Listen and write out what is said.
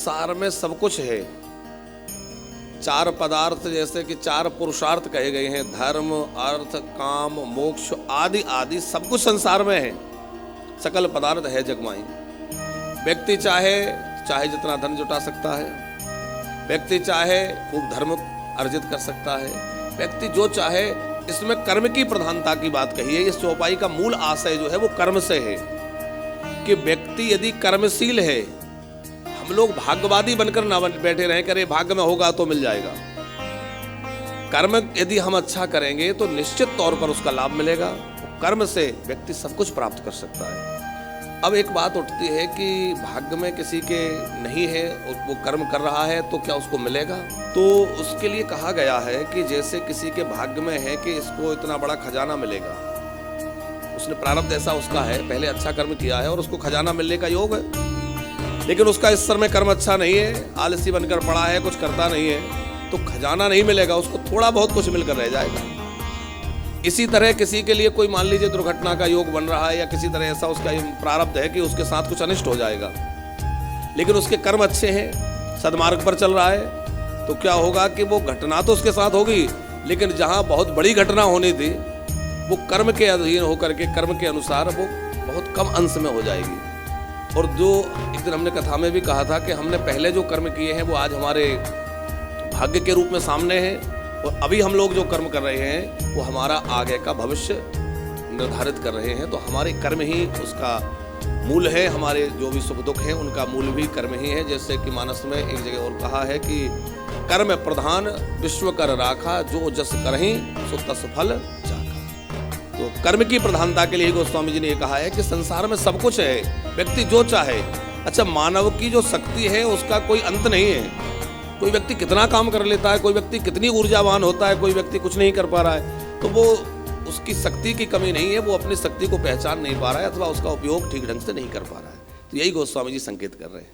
संसार में सब कुछ है। चार पदार्थ जैसे कि चार पुरुषार्थ कहे गए हैं, धर्म अर्थ काम मोक्ष आदि आदि सब कुछ संसार में है। सकल पदार्थ है जगमाई। व्यक्ति चाहे जितना धन जुटा सकता है, व्यक्ति चाहे खूब धर्म अर्जित कर सकता है, व्यक्ति जो चाहे। इसमें कर्म की प्रधानता की बात कही है। इस चौपाई का मूल आशय जो है वो कर्म से है कि व्यक्ति यदि कर्मशील है, हम लोग भाग्यवादी बनकर ना बैठे रहें करे भाग्य में होगा तो मिल जाएगा। कर्म यदि हम अच्छा करेंगे तो निश्चित तौर पर उसका लाभ मिलेगा। कर्म से व्यक्ति सब कुछ प्राप्त कर सकता है। अब एक बात उठती है कि भाग्य में किसी के नहीं है, वो कर्म कर रहा है तो क्या उसको मिलेगा? तो उसके लिए कहा गया है कि जैसे किसी के भाग्य में है कि इसको इतना बड़ा खजाना मिलेगा, उसने प्रारब्ध ऐसा उसका है, पहले अच्छा कर्म किया है और उसको खजाना मिलने का योग है, लेकिन उसका इस समय कर्म अच्छा नहीं है, आलसी बनकर पड़ा है, कुछ करता नहीं है, तो खजाना नहीं मिलेगा, उसको थोड़ा बहुत कुछ मिलकर रह जाएगा। इसी तरह किसी के लिए कोई मान लीजिए दुर्घटना का योग बन रहा है या किसी तरह ऐसा उसका प्रारब्ध है कि उसके साथ कुछ अनिष्ट हो जाएगा, लेकिन उसके कर्म अच्छे हैं, सद्मार्ग पर चल रहा है, तो क्या होगा कि वो घटना तो उसके साथ होगी, लेकिन जहाँ बहुत बड़ी घटना होनी थी वो कर्म के अधीन होकर के कर्म के अनुसार वो बहुत कम अंश में हो जाएगी। और जो एक दिन हमने कथा में भी कहा था कि हमने पहले जो कर्म किए हैं वो आज हमारे भाग्य के रूप में सामने हैं, और अभी हम लोग जो कर्म कर रहे हैं वो हमारा आगे का भविष्य निर्धारित कर रहे हैं। तो हमारे कर्म ही उसका मूल है। हमारे जो भी सुख दुख हैं उनका मूल भी कर्म ही है। जैसे कि मानस में एक जगह और कहा है कि कर्म प्रधान विश्व कर राखा, जो जस करहीं सो तस फल चाखा। तो कर्म की प्रधानता के लिए गोस्वामी जी ने कहा है कि संसार में सब कुछ है, व्यक्ति जो चाहे। अच्छा, मानव की जो शक्ति है उसका कोई अंत नहीं है। कोई व्यक्ति कितना काम कर लेता है, कोई व्यक्ति कितनी ऊर्जावान होता है, कोई व्यक्ति कुछ नहीं कर पा रहा है, तो वो उसकी शक्ति की कमी नहीं है, वो अपनी शक्ति को पहचान नहीं पा रहा है अथवा उसका उपयोग ठीक ढंग से नहीं कर पा रहा है। तो यही गोस्वामी जी संकेत कर रहे हैं।